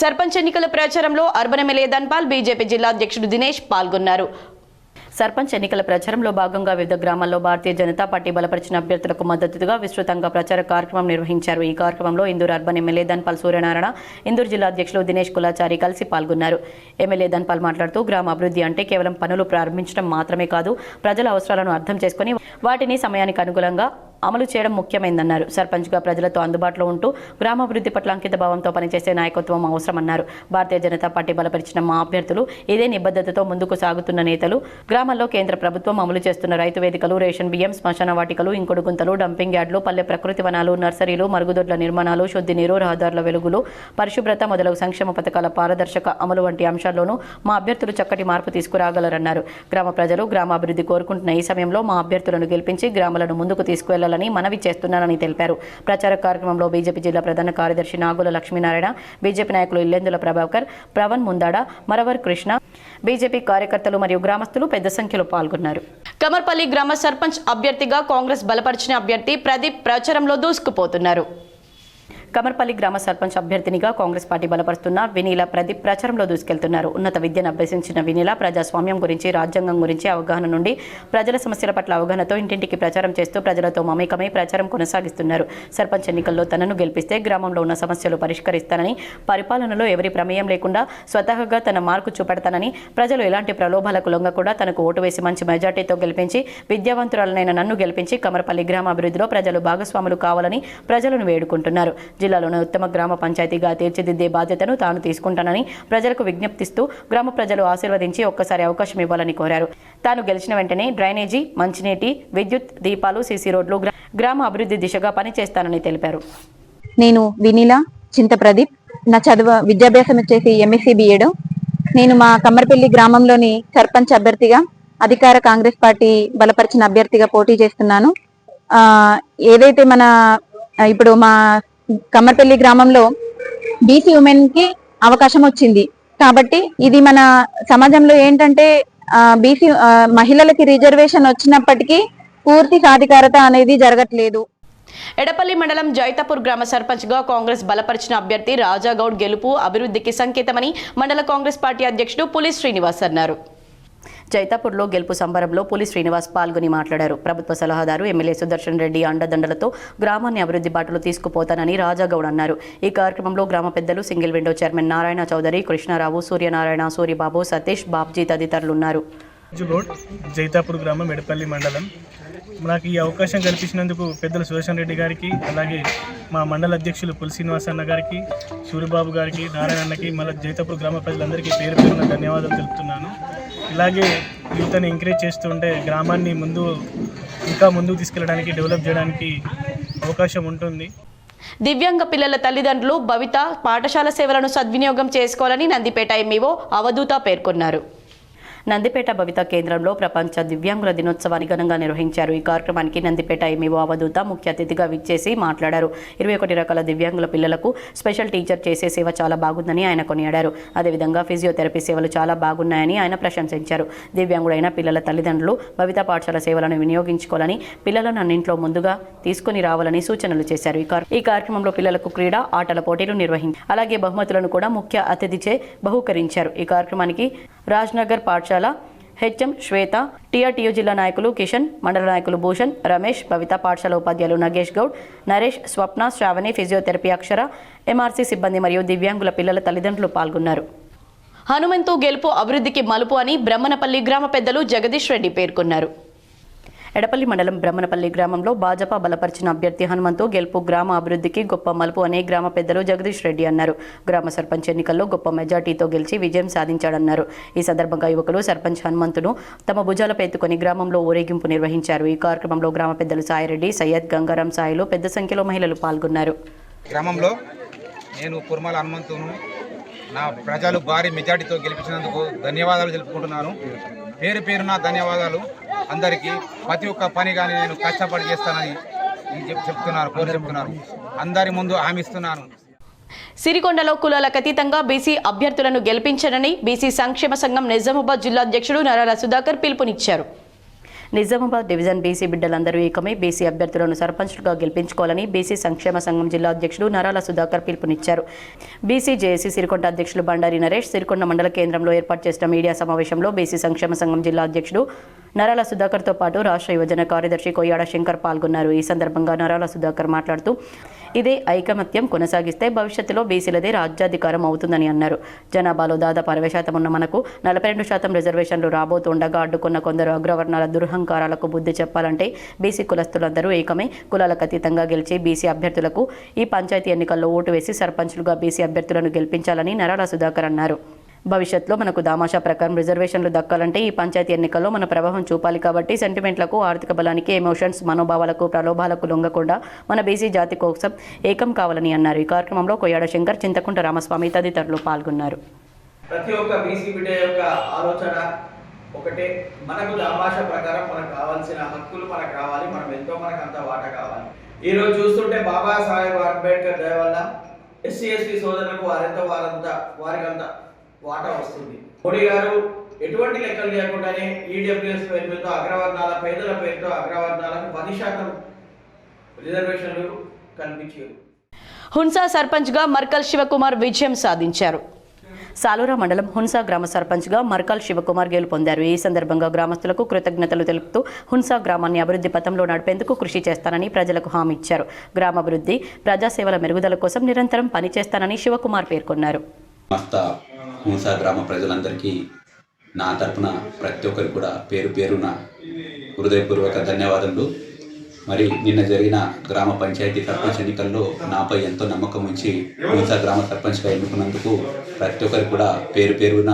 సర్పంచ్ ఎన్నికల ప్రచారంలో అర్బన్ ఎమ్మెల్యే ధన్పాల్, బీజేపీ జిల్లా అధ్యక్షుడు దినేష్ పాల్గొన్నారు. సర్పంచ్ ఎన్నికల ప్రచారంలో భాగంగా వివిధ గ్రామాల్లో భారతీయ జనతా పార్టీ బలపరిచిన అభ్యర్థులకు మద్దతుగా విస్తృతంగా ప్రచార కార్యక్రమం నిర్వహించారు. ఈ కార్యక్రమంలో ఇందూరు అర్బన్ ఎమ్మెల్యే ధన్పాల్ సూర్యనారాయణ, ఇందూరు జిల్లా అధ్యక్షులు దినేష్ కులాచారి కలిసి పాల్గొన్నారు. ఎమ్మెల్యే ధన్పాల్ మాట్లాడుతూ గ్రామ అభివృద్ధి అంటే కేవలం పనులు ప్రారంభించడం మాత్రమే కాదు, ప్రజల అవసరాలను అర్థం చేసుకుని వాటిని సమయానికి అనుగుణంగా అమలు చేయడం ముఖ్యమైందన్నారు. సర్పంచ్గా ప్రజలతో అందుబాటులో ఉంటూ గ్రామాభివృద్ధి పట్ల అంకిత భావంతో పనిచేసే నాయకత్వం అవసరమన్నారు. భారతీయ జనతా పార్టీ బలపరిచిన మా అభ్యర్థులు ఇదే నిబద్ధతతో ముందుకు సాగుతున్న నేతలు. గ్రామాల్లో కేంద్ర ప్రభుత్వం అమలు చేస్తున్న రైతు వేదికలు, రేషన్ బియ్యం, శ్మశాన వాటికలు, ఇంకుడు గుంతలు, డంపింగ్ యార్డులు, పల్లె ప్రకృతి వనాలు, నర్సరీలు, మరుగుదొడ్ల నిర్మాణాలు, శుద్ధి నీరు, రహదారుల వెలుగులు, పరిశుభ్రత మొదలగు సంక్షేమ పథకాల పారదర్శక అమలు వంటి అంశాల్లోనూ మా అభ్యర్థులు చక్కటి మార్పు తీసుకురాగలరన్నారు. గ్రామ ప్రజలు గ్రామాభివృద్ధి కోరుకుంటున్న ఈ సమయంలో మా అభ్యర్థులను గెలిపించి గ్రామాలను ముందుకు తీసుకువెళ్లాలని మనవి చేస్తున్నానని తెలిపారు. ప్రచార కార్యక్రమంలో బీజేపీ జిల్లా ప్రధాన కార్యదర్శి నాగుల లక్ష్మీనారాయణ, బీజేపీ నాయకులు ఇల్లెందుల ప్రభాకర్, ప్రవణ్ ముందాడ, మరవర్ కృష్ణ, బీజేపీ కార్యకర్తలు మరియు గ్రామస్తులు పెద్ద సంఖ్యలో పాల్గొన్నారు. కమర్పల్లి గ్రామ సర్పంచ్ అభ్యర్థిగా కాంగ్రెస్ బలపరిచిన అభ్యర్థి ప్రదీప్ ప్రచారంలో దూసుకుపోతున్నారు. కమర్పల్లి గ్రామ సర్పంచ్ అభ్యర్థినిగా కాంగ్రెస్ పార్టీ బలపరుస్తున్న వినీల ప్రదీప్ ప్రచారంలో దూసుకెళ్తున్నారు. ఉన్నత విద్యను అభ్యసించిన వినీల ప్రజాస్వామ్యం గురించి, రాజ్యాంగం గురించి అవగాహన నుండి ప్రజల సమస్యల పట్ల అవగాహనతో ఇంటింటికి ప్రచారం చేస్తూ ప్రజలతో మమేకమై ప్రచారం కొనసాగిస్తున్నారు. సర్పంచ్ ఎన్నికల్లో తనను గెలిపిస్తే గ్రామంలో ఉన్న సమస్యలు పరిష్కరిస్తానని, పరిపాలనలో ఎవరి ప్రమేయం లేకుండా స్వతహాగా తన మార్కు చూపెడతానని, ప్రజలు ఎలాంటి ప్రలోభాలకు లొంగకుండా తనకు ఓటు వేసి మంచి మెజార్టీతో గెలిపించి విద్యావంతురాలనైన నన్ను గెలిపించి కమర్పల్లి గ్రామాభివృద్ధిలో ప్రజలు భాగస్వాములు కావాలని ప్రజలను వేడుకుంటున్నారు. జిల్లాలోని ఉత్తమ గ్రామ పంచాయతీగా తీర్చిదిద్దే బాధ్యతను తాను తీసుకుంటానని ప్రజలకు విజ్ఞప్తిస్తూ గ్రామ ప్రజలు ఆశీర్వదించి ఒక్కసారి అవకాశం ఇవ్వాలని కోరారు. తాను గెలిచిన వెంటనే డ్రైనేజీ, మంచినీటి, విద్యుత్, దీపాలు, సీసీ రోడ్లు, గ్రామ అభివృద్ధి దిశగా పనిచేస్తానని తెలిపారు. నేను వినీల చింతప్రదీప్. నా విద్యాభ్యాసం వచ్చేసి MSc B.Ed. నేను మా కమ్మరపల్లి గ్రామంలోని సర్పంచ్ అభ్యర్థిగా అధికార కాంగ్రెస్ పార్టీ బలపరిచిన అభ్యర్థిగా పోటీ చేస్తున్నాను. ఏదైతే ఇప్పుడు మా కమ్మరపల్లి గ్రామంలో BC ఉమెన్ కి అవకాశం వచ్చింది కాబట్టి ఇది మన సమాజంలో ఏంటంటే BC మహిళలకి రిజర్వేషన్ వచ్చినప్పటికీ పూర్తి సాధికారత అనేది జరగట్లేదు. ఎడపల్లి మండలం జైతాపూర్ గ్రామ సర్పంచ్గా కాంగ్రెస్ బలపరిచిన అభ్యర్థి రాజాగౌడ్ గెలుపు అభివృద్ధికి సంకేతమని మండల కాంగ్రెస్ పార్టీ అధ్యక్షుడు పులి శ్రీనివాస్ అన్నారు. జైతాపూర్లో గెలుపు సంబరంలో పులి శ్రీనివాస్ పాల్గొని మాట్లాడారు. ప్రభుత్వ సలహాదారు ఎమ్మెల్యే సుదర్శన్ రెడ్డి అండదండలతో గ్రామాన్ని అభివృద్ధి బాటలో తీసుకుపోతానని రాజాగౌడ్ అన్నారు. ఈ కార్యక్రమంలో గ్రామ పెద్దలు, single window chairman Narayana Chowdary, Krishnarao, Suryanarayana, Suribabu, Satish, Babji తదితరులున్నారు. జైతాపూర్ గ్రామం, ఎడపల్లి మండలం. నాకు ఈ అవకాశం కల్పించినందుకు పెద్దలు సుదర్శన్ రెడ్డి గారికి, అలాగే మా మండల అధ్యక్షులు పులి శ్రీనివాస్ అన్న గారికి, సూరిబాబు గారికి, నారాయణ అన్నకి, మళ్ళీ జైతాపూర్ గ్రామ ప్రజలందరికీ పేరు పేరున ధన్యవాదాలు తెలుపుతున్నాను. ఇలాగే యూత్ని ఎంకరేజ్ చేస్తుంటే గ్రామాన్ని ఇంకా ముందుకు తీసుకెళ్ళడానికి, డెవలప్ చేయడానికి అవకాశం ఉంటుంది. దివ్యాంగ పిల్లల తల్లిదండ్రులు భవిత పాఠశాల సేవలను సద్వినియోగం చేసుకోవాలని నందిపేట ఎంఈఓ అవధూత పేర్కొన్నారు. నందిపేట భవిత కేంద్రంలో ప్రపంచ దివ్యాంగుల దినోత్సవాన్ని ఘనంగా నిర్వహించారు. ఈ కార్యక్రమానికి నందిపేట ఎంఈఓ అవధూత ముఖ్య అతిథిగా విచ్చేసి మాట్లాడారు. 21 రకాల దివ్యాంగుల పిల్లలకు స్పెషల్ టీచర్ చేసే సేవ చాలా బాగుందని ఆయన కొనియాడారు. అదేవిధంగా ఫిజియోథెరపీ సేవలు చాలా బాగున్నాయని ఆయన ప్రశంసించారు. దివ్యాంగుడైన పిల్లల తల్లిదండ్రులు భవిత పాఠశాల సేవలను వినియోగించుకోవాలని, పిల్లలను అన్నింట్లో ముందుగా తీసుకుని రావాలని సూచనలు చేశారు. ఈ కార్యక్రమంలో పిల్లలకు క్రీడా, ఆటల పోటీలు నిర్వహించారు. అలాగే బహుమతులను కూడా ముఖ్య అతిథిచే బహూకరించారు. ఈ కార్యక్రమానికి రాజ్నగర్ పాఠశాల హెచ్ఎం శ్వేత, టీఆర్టీయూ జిల్లా నాయకులు కిషన్, మండల నాయకులు భూషణ్, రమేష్, భవిత పాఠశాల ఉపాధ్యాయులు నగేష్ గౌడ్, నరేష్, స్వప్న, శ్రావణి, ఫిజియోథెరపీ అక్షర, ఎంఆర్సీ సిబ్బంది మరియు దివ్యాంగుల పిల్లల తల్లిదండ్రులు పాల్గొన్నారు. హనుమంతు గెలుపు అభివృద్ధికి మలుపు అని బ్రహ్మనపల్లి గ్రామ పెద్దలు జగదీష్ రెడ్డి పేర్కొన్నారు. ఎడపల్లి మండలం బ్రహ్మనపల్లి గ్రామంలో భాజపా బలపరిచిన అభ్యర్థి హనుమంతు గెలుపు గ్రామ అభివృద్ధికి గొప్ప మలుపు అని గ్రామ పెద్దలు జగదీష్ రెడ్డి అన్నారు. గ్రామ సర్పంచ్ ఎన్నికల్లో గొప్ప మెజార్టీతో గెలిచి విజయం సాధించాడన్నారు. ఈ సందర్భంగా యువకులు సర్పంచ్ హనుమంతును తమ భుజాలపై ఎత్తుకొని గ్రామంలో ఊరేగింపు నిర్వహించారు. ఈ కార్యక్రమంలో గ్రామ పెద్దలు సాయిరెడ్డి, సయ్యద్, గంగారాం సాయిలు పెద్ద సంఖ్యలో మహిళలు పాల్గొన్నారు. గ్రామంలో నేను కుర్మల హనుమంతును నా ప్రజలు భారీ మెజార్టీతో గెలిపించినందుకు ధన్యవాదాలు తెలుపుకుంటున్నాను. పేరు పేరున ధన్యవాదాలు అందరికీ. ప్రతి ఒక్క పని కానీ నేను కష్టపడి చేస్తానని చెప్తున్నాను. అందరి ముందు హామీ ఇస్తున్నాను. సిరికొండలో కులాలకు అతీతంగా బీసీ అభ్యర్థులను గెలిపించాలని బీసీ సంక్షేమ సంఘం నిజామాబాద్ జిల్లా అధ్యక్షుడు నరాల సుధాకర్ పిలుపునిచ్చారు. నిజామాబాద్ డివిజన్ బీసీ బిడ్డలందరూ ఏకమై బీసీ అభ్యర్థులను సర్పంచ్లుగా గెలిపించుకోవాలని బీసీ సంక్షేమ సంఘం జిల్లా అధ్యక్షుడు నరాల సుధాకర్ పిలుపునిచ్చారు. బీసీ జేఏసీ సిరికొండ అధ్యక్షులు బండారి నరేష్ సిరికొండ మండల కేంద్రంలో ఏర్పాటు చేసిన మీడియా సమావేశంలో బీసీ సంక్షేమ సంఘం జిల్లా అధ్యక్షుడు నరాల సుధాకర్తో పాటు రాష్ట్ర యువజన కార్యదర్శి కొయ్యాడ శంకర్ పాల్గొన్నారు. ఈ సందర్భంగా నరాల సుధాకర్ మాట్లాడుతూ ఇదే ఐకమత్యం కొనసాగిస్తే భవిష్యత్తులో బీసీలదే రాజ్యాధికారం అవుతుందని అన్నారు. జనాభాలో దాదాపు 60% ఉన్న మనకు 42% రిజర్వేషన్లు రాబోతుండగా అడ్డుకున్న కొందరు అగ్రవర్ణాల దురహంకారాలకు బుద్ధి చెప్పాలంటే బీసీ కులస్తులందరూ ఏకమై కులాలకు అతీతంగా గెలిచి బీసీ అభ్యర్థులకు ఈ పంచాయతీ ఎన్నికల్లో ఓటు వేసి సర్పంచ్లుగా బీసీ అభ్యర్థులను గెలిపించాలని నరాల సుధాకర్ అన్నారు. భవిష్యత్తులో మనకు దామాషా ప్రకారం రిజర్వేషన్లు దక్కాలంటే ఈ పంచాయతీ ఎన్నికల్లో మన ప్రభావం చూపాలి. కాబట్టి సెంటిమెంట్లకు, ఆర్థిక బలానికి, ఎమోషన్స్, మనోభావాలకు, ప్రలోభాలకు లొంగకుండా మన బీసీ జాతి కోసం ఏకం కావాలని అన్నారు. ఈ కార్యక్రమంలో కొయ్యాడ శంకర్, చింతకుంట రామస్వామి తదితరులు పాల్గొన్నారు. ప్రతి ఒక్క బీసీ బిడ్డ యొక్క ఆలోచన ఒకటే, మనకు దామాషా ప్రకారం మనకు కావాల్సిన హక్కులు మనకు రావాలి, మనం ఎంతో మనకు అంత వాటా కావాలి. ఈరోజు చూస్తుంటే బాబాసాహెబ్ అంబేద్కర్ దయ వల్ల ఎస్సీ ఎస్టీ సోదరులకు వారికంత వాటా వస్తుంది. మోడీ గారు ఎటువంటి లెక్కలు లేకుండానే ఈడబ్ల్యూఎస్ పేరుతో అగ్రవర్ణాల పేదల పేరుతో అగ్రవర్ణాలకు 10% రిజర్వేషన్లు కల్పించారు. హున్సా సర్పంచ్గా మర్కల్ శివకుమార్ విజయం సాధించారు. సాలూరా మండలం హున్సా గ్రామ సర్పంచ్గా మర్కల్ శివకుమార్ గెలుపొందారు. ఈ సందర్భంగా గ్రామస్తులకు కృతజ్ఞతలు తెలుపుతూ హున్సా గ్రామాన్ని అభివృద్ధి పథంలో నడిపేందుకు కృషి చేస్తానని ప్రజలకు హామీ ఇచ్చారు. గ్రామాభివృద్ధి, ప్రజాసేవల మెరుగుదల కోసం నిరంతరం పనిచేస్తానని శివకుమార్ పేర్కొన్నారు. హున్సా గ్రామ ప్రజలందరికీ నా తరపున ప్రతి ఒక్కరికి కూడా పేరు పేరున హృదయపూర్వక ధన్యవాదాలు. మరి నిన్న జరిగిన గ్రామ పంచాయతీ సర్పంచ్ ఎన్నికల్లో నాపై ఎంతో నమ్మకం ఉంచి మూసా గ్రామ సర్పంచ్గా ఎన్నుకున్నందుకు ప్రతి ఒక్కరికి కూడా పేరు పేరున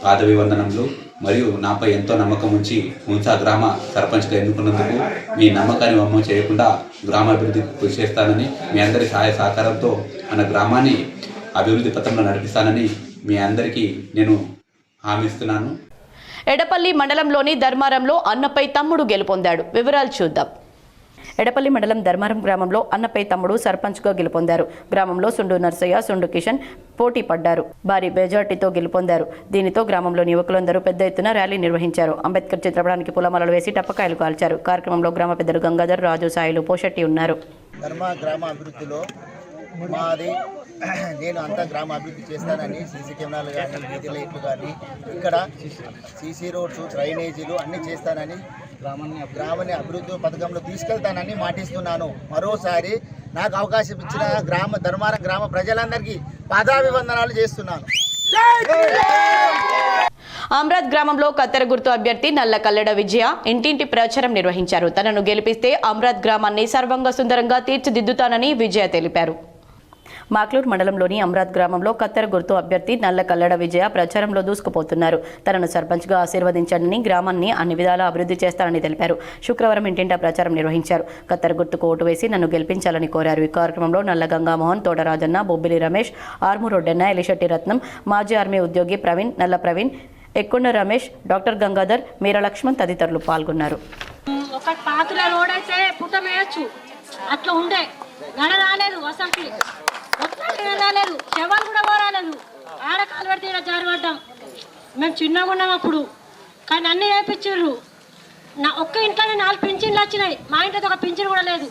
పాదవివందనములు. మరియు నాపై ఎంతో నమ్మకం ఉంచి మూసా గ్రామ సర్పంచ్గా ఎన్నుకున్నందుకు మీ నమ్మకాన్ని వమ్ము చేయకుండా గ్రామాభివృద్ధికి కృషి చేస్తానని, మీ అందరి సహాయ సహకారంతో మన గ్రామాన్ని అభివృద్ధి పథంలో నడిపిస్తానని మీ అందరికీ నేను హామీ ఇస్తున్నాను. ఎడపల్లి మండలంలోని ధర్మారంలో అన్నపై తమ్ముడు గెలుపొందాడు. వివరాలు చూద్దాం. ఎడపల్లి మండలం ధర్మారం గ్రామంలో అన్నపై తమ్ముడు సర్పంచ్గా గెలుపొందారు. గ్రామంలో సుండు నర్సయ్య, సుండు కిషన్ పోటీ పడ్డారు. భారీ మెజార్టీతో గెలుపొందారు. దీనితో గ్రామంలోని యువకులందరూ పెద్ద ఎత్తున ర్యాలీ నిర్వహించారు. అంబేద్కర్ చిత్రపటానికి పూలమాలలు వేసి టప్పకాయలు కాల్చారు. కార్యక్రమంలో గ్రామ పెద్దలు గంగాధర్, రాజు, సాయిలు, పోషెట్టి ఉన్నారు. గ్రామ అభివృద్ధిలో మాది నేను అంతా గ్రామ అభివృద్ధి చేస్తానని సీసీ కెమెరాలు కానీ, వీధి లైట్లు కానీ, ఇక్కడ సీసీ రోడ్స్, డ్రైనేజీలు అన్నీ చేస్తానని గ్రామాన్ని అభివృద్ధి పథకంలో తీసుకెళ్తానని మాటిస్తున్నాను. మరోసారి నాకు అవకాశం ఇచ్చిన ధర్మారం గ్రామ ప్రజలందరికీ పాదాభివందనాలు చేస్తున్నాను. అమ్రాద్ గ్రామంలో కత్తెర గుర్తు అభ్యర్థి నల్ల కల్లెడ విజయ ఇంటింటి ప్రచారం నిర్వహించారు. తనను గెలిపిస్తే అమ్రాద్ గ్రామాన్ని సర్వంగా సుందరంగా తీర్చిదిద్దుతానని విజయ తెలిపారు. మాక్లూరు మండలంలోని అమ్రాద్ గ్రామంలో కత్తెర గుర్తు అభ్యర్థి నల్ల కల్లెడ విజయ ప్రచారంలో దూసుకుపోతున్నారు. తనను సర్పంచ్గా ఆశీర్వదించాలని, గ్రామాన్ని అన్ని విధాలా అభివృద్ధి చేస్తారని తెలిపారు. శుక్రవారం ఇంటింటా ప్రచారం నిర్వహించారు. కత్తెర గుర్తుకు ఓటు వేసి నన్ను గెలిపించాలని కోరారు. ఈ కార్యక్రమంలో నల్ల గంగామోహన్, తోట రాజన్న, బొబ్బిలి రమేష్, ఆర్మూరొడ్డెన్న, ఎలిశెట్టి రత్నం, మాజీ ఆర్మీ ఉద్యోగి ప్రవీణ్, నల్ల ప్రవీణ్, ఎక్కుండ రమేష్, డాక్టర్ గంగాధర్, మీర లక్ష్మణ్ తదితరులు పాల్గొన్నారు. ఒక పాతుల రోడ్ అయితే పుట్టమేయచ్చు, అట్లా ఉండే గడ రాలేదు, అసలుకి రాలేదు, శవాలు కూడా పోరాలేదు. ఆడకాలు పెడితే ఇలా జారిపడ్డాం. మేము చిన్నగా ఉన్నాం అప్పుడు, కానీ అన్నీ వేయించారు. నా ఒక్క ఇంట్లోనే 4 పింఛన్లు వచ్చినాయి. మా ఇంట్లో ఒక పింఛన్ కూడా లేదు.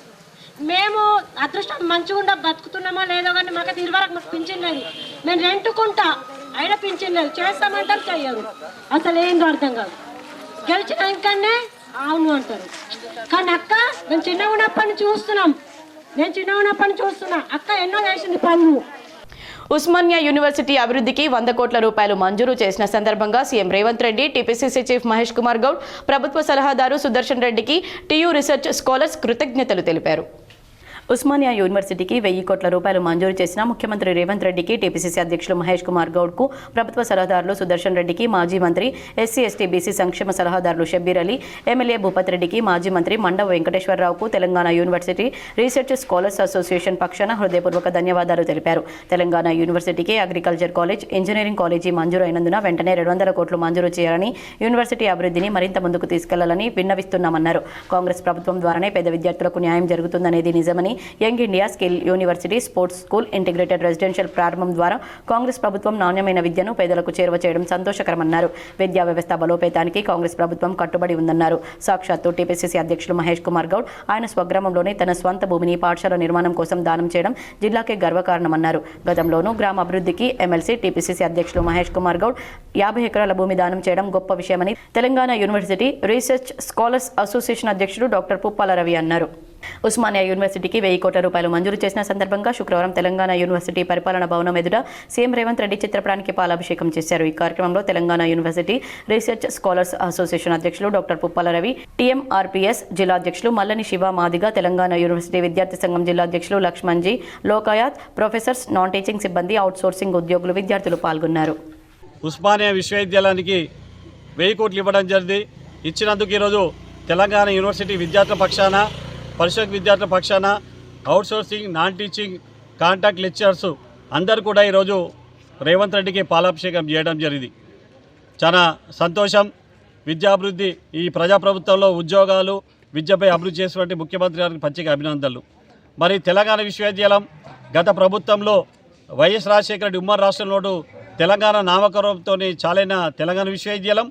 మేము అదృష్టం మంచిగా బతుకుతున్నామా లేదో కానీ మాకైతే 20 వరకు మాకు పింఛన్ లేదు. మేము రెంటుకుంటా అయినా పింఛన్ లేదు. చేస్తామంటాం, చెయ్యరు. అసలు ఏందో అర్థం కాదు. గెలిచిన ఇంకనే అవును అంటారు. కానీ అక్క మేము చిన్నగా ఉన్నప్పటి నుంచి చూస్తున్నాం. అక్క ఎన్నో చేసింది పనులు. ఉస్మానియా యూనివర్సిటీ అభివృద్ధికి 100 కోట్ల రూపాయలు మంజూరు చేసిన సందర్భంగా CM Revanth Reddy, TPCC chief Mahesh Kumar Goud, ప్రభుత్వ సలహాదారు సుదర్శన్ రెడ్డికి, టీయూ రీసెర్చ్ స్కాలర్స్ కృతజ్ఞతలు తెలిపారు. ఉస్మానియా యూనివర్సిటీకి 1000 కోట్ల రూపాయలు మంజూరు చేసిన ముఖ్యమంత్రి రేవంత్ రెడ్డికి, టీపీసీసీ అధ్యక్షులు మహేష్ కుమార్ గౌడ్కు, ప్రభుత్వ సలహాదారులు సుదర్శన్ రెడ్డికి, మాజీ మంత్రి ఎస్సీ ఎస్టీ బీసీ సంక్షేమ సలహాదారులు షబ్బీర్ అలీ, ఎమ్మెల్యే భూపత్ రెడ్డికి, మాజీ మంత్రి మండవ వెంకటేశ్వరరావుకు Telangana university research scholars association పక్షాన హృదయపూర్వక ధన్యవాదాలు తెలిపారు. తెలంగాణ యూనివర్సిటీకి అగ్రికల్చర్ కాలేజ్, ఇంజనీరింగ్ కాలేజీ మంజూరు అయినందున వెంటనే 200 కోట్లు మంజూరు చేయాలని, యూనివర్సిటీ అభివృద్ధిని మరింత ముందుకు తీసుకెళ్లాలని విన్నవిస్తున్నామన్నారు. కాంగ్రెస్ ప్రభుత్వం ద్వారానే పేద విద్యార్థులకు న్యాయం జరుగుతుందనేది నిజమని, young India skill university, sports school, integrated residential ప్రారంభం ద్వారా కాంగ్రెస్ ప్రభుత్వం నాణ్యమైన విద్యను పేదలకు చేరువ చేయడం సంతోషకరమన్నారు. విద్యా వ్యవస్థ బలోపేతానికి కాంగ్రెస్ ప్రభుత్వం కట్టుబడి ఉందన్నారు. సాక్షాత్తు టీపీసీసీ అధ్యక్షులు మహేష్ కుమార్ గౌడ్ ఆయన స్వగ్రామంలోనే తన స్వంత భూమిని పాఠశాల నిర్మాణం కోసం దానం చేయడం జిల్లాకే గర్వకారణమన్నారు. గతంలోనూ గ్రామ అభివృద్ధికి ఎమ్మెల్సీ, టీపీసీసీ అధ్యక్షులు మహేష్ కుమార్ గౌడ్ 50 ఎకరాల భూమి దానం చేయడం గొప్ప విషయమని Telangana university research scholars association అధ్యక్షుడు డాక్టర్ పుప్పాల రవి అన్నారు. ఉస్మానియా యూనివర్సిటీకి 1000 కోట్ల రూపాయలు మంజూరు చేసిన సందర్భంగా శుక్రవారం తెలంగాణ యూనివర్సిటీ పరిపాలనా భవనం ఎదుట సీఎం రేవంత్ రెడ్డి చిత్రపటానికి పాలాభిషేకం చేశారు. ఈ కార్యక్రమంలో Telangana university research scholars association అధ్యక్షులు డాక్టర్ పుప్పాల రవి, టీఎంఆర్పీఎస్ జిల్లా అధ్యక్షులు మల్లని శివ మాదిగ, తెలంగాణ యూనివర్సిటీ విద్యార్థి సంఘం జిల్లా అధ్యక్షులు లక్ష్మణ్జీ, లోకాయాత్, ప్రొఫెసర్స్, నాన్ టీచింగ్ సిబ్బంది, అవుట్ సోర్సింగ్ ఉద్యోగులు, విద్యార్థులు పాల్గొన్నారు. ఉస్మానియా విశ్వవిద్యాలయానికి 1000 కోట్లు ఇవ్వడం జరిగింది. ఇచ్చినందుకు ఈరోజు తెలంగాణ యూనివర్సిటీ విద్యార్థుల పక్షాన, పరిషత్ విద్యార్థుల పక్షాన, outsourcing, non teaching, contact lecturers అందరూ కూడా ఈరోజు రేవంత్ రెడ్డికి పాలాభిషేకం చేయడం జరిగింది. చాలా సంతోషం. విద్యాభివృద్ధి, ఈ ప్రజాప్రభుత్వంలో ఉద్యోగాలు, విద్యపై అభివృద్ధి చేసినటువంటి ముఖ్యమంత్రి గారికి ప్రత్యేక అభినందనలు. మరి తెలంగాణ విశ్వవిద్యాలయం గత ప్రభుత్వంలో వైఎస్ రాజశేఖర రెడ్డి ఉమ్మడి రాష్ట్రంలో తెలంగాణ నామకరణంతో చాలైన తెలంగాణ విశ్వవిద్యాలయం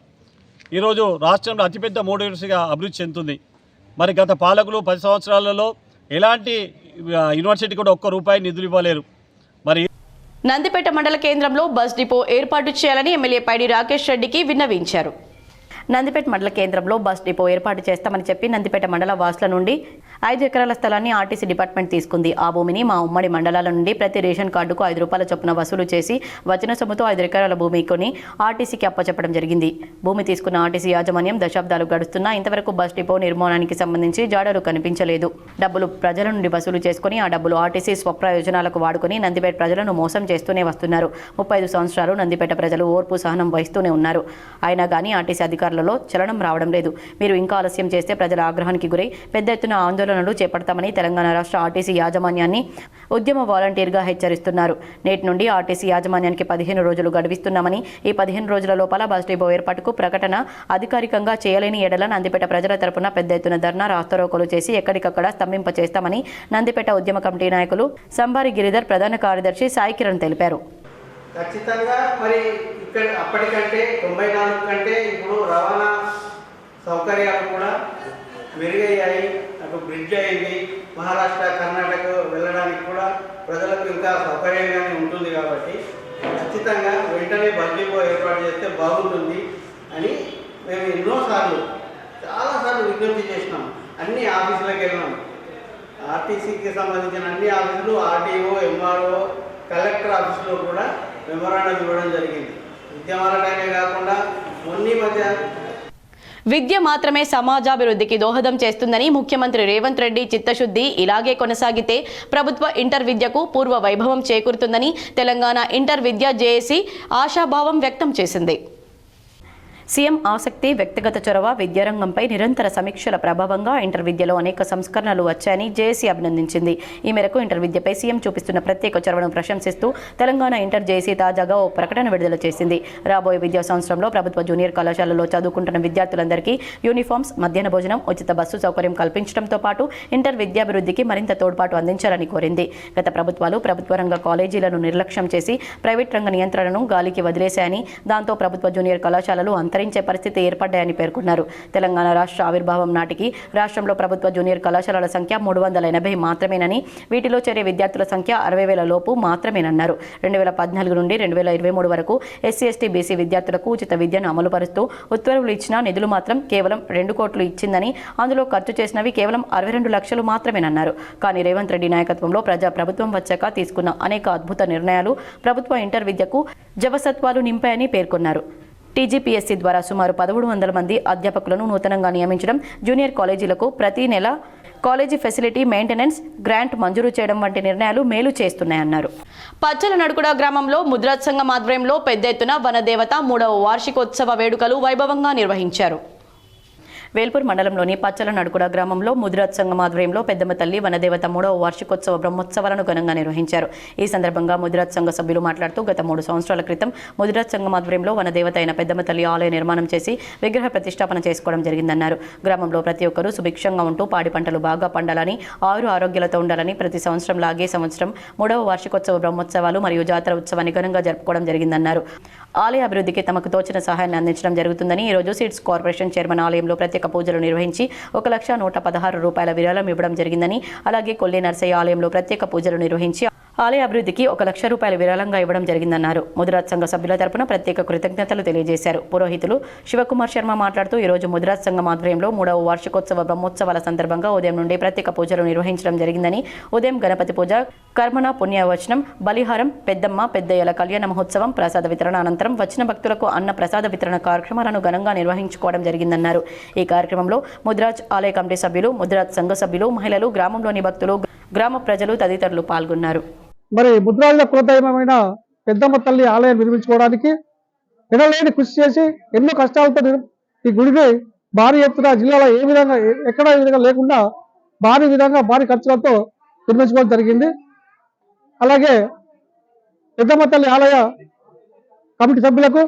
ఈరోజు రాష్ట్రంలో అతిపెద్ద 3 యూనివర్సిటీగా అభివృద్ధి చెందుతుంది. మరి గత పాలకులు 10 సంవత్సరాలలో ఎలాంటి యూనివర్సిటీ కూడా ₹1 నిధులు ఇవ్వలేరు. మరి నందిపేట మండల కేంద్రంలో బస్ డిపో ఏర్పాటు చేయాలని ఎమ్మెల్యే పైడి రాకేష్ రెడ్డికి విన్నవించారు. నందిపేట మండల కేంద్రంలో బస్ డిపో ఏర్పాటు చేస్తామని చెప్పి నందిపేట మండల వాసుల నుండి 5 ఎకరాల స్థలాన్ని ఆర్టీసీ డిపార్ట్మెంట్ తీసుకుంది. ఆ భూమిని మా ఉమ్మడి మండలాల నుండి ప్రతి రేషన్ కార్డుకు 5 రూపాయల చొప్పున వసూలు చేసి వచ్చిన సొమ్ముతో 5 ఎకరాల భూమి కొని ఆర్టీసీకి అప్పచెప్పడం జరిగింది. భూమి తీసుకున్న ఆర్టీసీ యాజమాన్యం దశాబ్దాలు గడుస్తున్నా ఇంతవరకు బస్ డిపో నిర్మాణానికి సంబంధించి జాడలు కనిపించలేదు. డబ్బులు ప్రజల నుండి వసూలు చేసుకుని ఆ డబ్బులు ఆర్టీసీ స్వప్రయోజనాలకు వాడుకొని నందిపేట ప్రజలను మోసం చేస్తూనే వస్తున్నారు. 35 సంవత్సరాలు నందిపేట ప్రజలు ఓర్పు సహనం వహిస్తూనే ఉన్నారు. అయినా కానీ ఆర్టీసీ అధికారులలో చలనం రావడం లేదు. మీరు ఇంకా ఆలస్యం చేస్తే ప్రజల ఆగ్రహానికి గురై పెద్ద ఎత్తున ఆందోళనలు చేపడతామని తెలంగాణ రాష్ట్ర ఆర్టీసీ యాజమాన్యాన్ని ఉద్యమ వాలంటీర్గా హెచ్చరిస్తున్నారు. నేటి నుండి ఆర్టీసీ యాజమాన్యానికి 15 రోజులు గడువిస్తున్నామని, ఈ 15 రోజుల లోపల బస్ డిపో ఏర్పాటుకు ప్రకటన అధికారికంగా చేయలేని ఎడల నందిపేట ప్రజల తరపున పెద్ద ఎత్తున ధర్నా రాస్తారోకోలు చేసి ఎక్కడికక్కడ స్తంభింపచేస్తామని నందిపేట ఉద్యమ కమిటీ నాయకులు సంబారి గిరిధర్, ప్రధాన కార్యదర్శి సాయి కిరణ్ తెలిపారు. ఖచ్చితంగా మరి ఇక్కడ అప్పటికంటే 94 కంటే ఇప్పుడు రవాణా సౌకర్యాలు కూడా మెరుగయ్యాయి. అటు బ్రిడ్జ్ అయింది, మహారాష్ట్ర కర్ణాటక వెళ్ళడానికి కూడా ప్రజలకు ఇంకా సౌకర్యంగానే ఉంటుంది. కాబట్టి ఖచ్చితంగా వెంటనే బస్ డిపో ఏర్పాటు చేస్తే బాగుంటుంది అని మేము చాలాసార్లు విజ్ఞప్తి చేసినాం. అన్ని ఆఫీసులకు వెళ్ళినాం. ఆర్టీసీకి సంబంధించిన అన్ని ఆఫీసులు, ఆర్టీఓ, ఎంఆర్ఓ, కలెక్టర్ ఆఫీసులో కూడా మెమోరాండం ఇవ్వడం జరిగింది. ఉద్యమాల టైమే కాకుండా మధ్య విద్య మాత్రమే సమాజాభివృద్ధికి దోహదం చేస్తుందని ముఖ్యమంత్రి రేవంత్ రెడ్డి చిత్తశుద్ధి ఇలాగే కొనసాగితే ప్రభుత్వ ఇంటర్ విద్యకు పూర్వ వైభవం చేకూరుతుందని తెలంగాణ ఇంటర్ విద్య జేఏసీ ఆశాభావం వ్యక్తం చేసింది. సీఎం ఆసక్తి, వ్యక్తిగత చొరవ, విద్యారంగంపై నిరంతర సమీక్షల ప్రభావంగా ఇంటర్ విద్యలో అనేక సంస్కరణలు వచ్చాయని జేఏసీ అభినందించింది. ఈ మేరకు ఇంటర్ విద్యపై సీఎం చూపిస్తున్న ప్రత్యేక చొరవను ప్రశంసిస్తూ తెలంగాణ ఇంటర్ జేఏసీ తాజాగా ఓ ప్రకటన విడుదల చేసింది. రాబోయే విద్యా సంవత్సరంలో ప్రభుత్వ జూనియర్ కళాశాలలో చదువుకుంటున్న విద్యార్థులందరికీ యూనిఫామ్స్, మధ్యాహ్న భోజనం, ఉచిత బస్సు సౌకర్యం కల్పించడంతో పాటు ఇంటర్ విద్యాభివృద్ధికి మరింత తోడ్పాటు అందించాలని కోరింది. గత ప్రభుత్వాలు ప్రభుత్వ రంగ కాలేజీలను నిర్లక్ష్యం చేసి ప్రైవేట్ రంగ నియంత్రణను గాలికి వదిలేశాయని, దాంతో ప్రభుత్వ జూనియర్ కళాశాలలు అంతరించే పరిస్థితి ఏర్పడ్డాయని పేర్కొన్నారు. తెలంగాణ రాష్ట్ర ఆవిర్భావం నాటికి రాష్ట్రంలో ప్రభుత్వ జూనియర్ కళాశాలల సంఖ్య 380 మాత్రమేనని, వీటిలో చేరే విద్యార్థుల సంఖ్య 60,000 లోపు మాత్రమేనన్నారు. 2014 నుండి 2023 వరకు ఎస్సీ, ఎస్టీ, బీసీ విద్యార్థులకు ఉచిత విద్యను అమలు పరుస్తూ ఉత్తర్వులు ఇచ్చినా నిధులు మాత్రం కేవలం 2 కోట్లు ఇచ్చిందని, అందులో ఖర్చు చేసినవి కేవలం 62 లక్షలు మాత్రమేనన్నారు. కానీ రేవంత్ రెడ్డి నాయకత్వంలో ప్రభుత్వం వచ్చాక తీసుకున్న అనేక అద్భుత నిర్ణయాలు ప్రభుత్వ ఇంటర్ విద్యకు జవసత్వాలు నింపాయని పేర్కొన్నారు. టీజీపీఎస్సీ ద్వారా సుమారు 1,100 మంది అధ్యాపకులను నూతనంగా నియమించడం, జూనియర్ కాలేజీలకు ప్రతి నెల కాలేజీ ఫెసిలిటీ మెయింటెనెన్స్ గ్రాంట్ మంజూరు చేయడం వంటి నిర్ణయాలు మేలు చేస్తున్నాయన్నారు. పచ్చల నడుకుడ గ్రామంలో ముద్రాజ్ సంఘం ఆధ్వర్యంలో పెద్ద ఎత్తున వనదేవత 3వ వార్షికోత్సవ వేడుకలు వైభవంగా నిర్వహించారు. వేల్పూర్ మండలంలోని పచ్చల నడుకుడ గ్రామంలో ముద్రాజ్ సంఘం ఆధ్వర్యంలో పెద్దమ్మ తల్లి వనదేవత 3వ వార్షికోత్సవ బ్రహ్మోత్సవాలను ఘనంగా నిర్వహించారు. ఈ సందర్భంగా ముద్రాజ్ సంఘ సభ్యులు మాట్లాడుతూ గత 3 సంవత్సరాల క్రితం ముద్రాజ్ సంఘం ఆధ్వర్యంలో వనదేవత అయిన పెద్దమ్మ తల్లి ఆలయ నిర్మాణం చేసి విగ్రహ ప్రతిష్టాపన చేసుకోవడం జరిగిందన్నారు. గ్రామంలో ప్రతి ఒక్కరూ సుభిక్షంగా ఉంటూ పాడి పంటలు బాగా పండాలని, ఆరోగ్యాలతో ఉండాలని, ప్రతి సంవత్సరం లాగే సంవత్సరం 3వ వార్షికోత్సవ బ్రహ్మోత్సవాలు మరియు జాతర ఉత్సవాన్ని ఘనంగా జరుపుకోవడం జరిగిందన్నారు. ఆలయ అభివృద్ధికి తమకు తోచిన సహాయాన్ని అందించడం జరుగుతుందని, ఈ రోజు సీడ్స్ కార్పొరేషన్ చైర్మన్ ఆలయంలో ప్రత్యేక పూజలు నిర్వహించి 1,116 రూపాయల విరాళం ఇవ్వడం జరిగిందని, అలాగే కొల్లి నర్సయ్య ఆలయంలో ప్రత్యేక పూజలు నిర్వహించి ఆలయ అభివృద్ధికి 1,00,000 రూపాయల విరాళంగా ఇవ్వడం జరిగిందన్నారు. ముద్రాజ్ సంఘ సభ్యుల తరపున ప్రత్యేక కృతజ్ఞతలు తెలియజేశారు. పురోహితులు శివకుమార్ శర్మ మాట్లాడుతూ ఈ రోజు ముద్రాజ్ సంఘం ఆధ్వర్యంలో 3వ వార్షికోత్సవ బ్రహ్మోత్సవాల సందర్భంగా ఉదయం నుండి ప్రత్యేక పూజలు నిర్వహించడం జరిగిందని, ఉదయం గణపతి పూజ, కర్మణ పుణ్యవచనం, బలిహారం, పెద్దమ్మ పెద్దయ్యల కళ్యాణ మహోత్సవం, ప్రసాద వితరణ అనంతరం వచ్చిన భక్తులకు అన్న ప్రసాద వితరణ కార్యక్రమాలను ఘనంగా నిర్వహించుకోవడం జరిగిందన్నారు. ఈ కార్యక్రమంలో ముద్రాజ్ ఆలయ కమిటీ సభ్యులు, ముద్రాజ్ సంఘ సభ్యులు, మహిళలు, గ్రామంలోని భక్తులు, గ్రామ ప్రజలు తదితరులు పాల్గొన్నారు. మరి ముద్రాజుల కులదైవమైన పెద్దమ్మ తల్లి ఆలయం నిర్మించుకోవడానికి ఎనలేని కృషి చేసి ఎన్నో కష్టాలతో ఈ గుడిని భారీ ఎత్తున జిల్లాలో ఏ విధంగా ఎక్కడ విధంగా లేకుండా భారీ ఖర్చులతో నిర్మించుకోవడం జరిగింది. అలాగే పెద్దమ్మ తల్లి ఆలయ కమిటీ సభ్యులకు,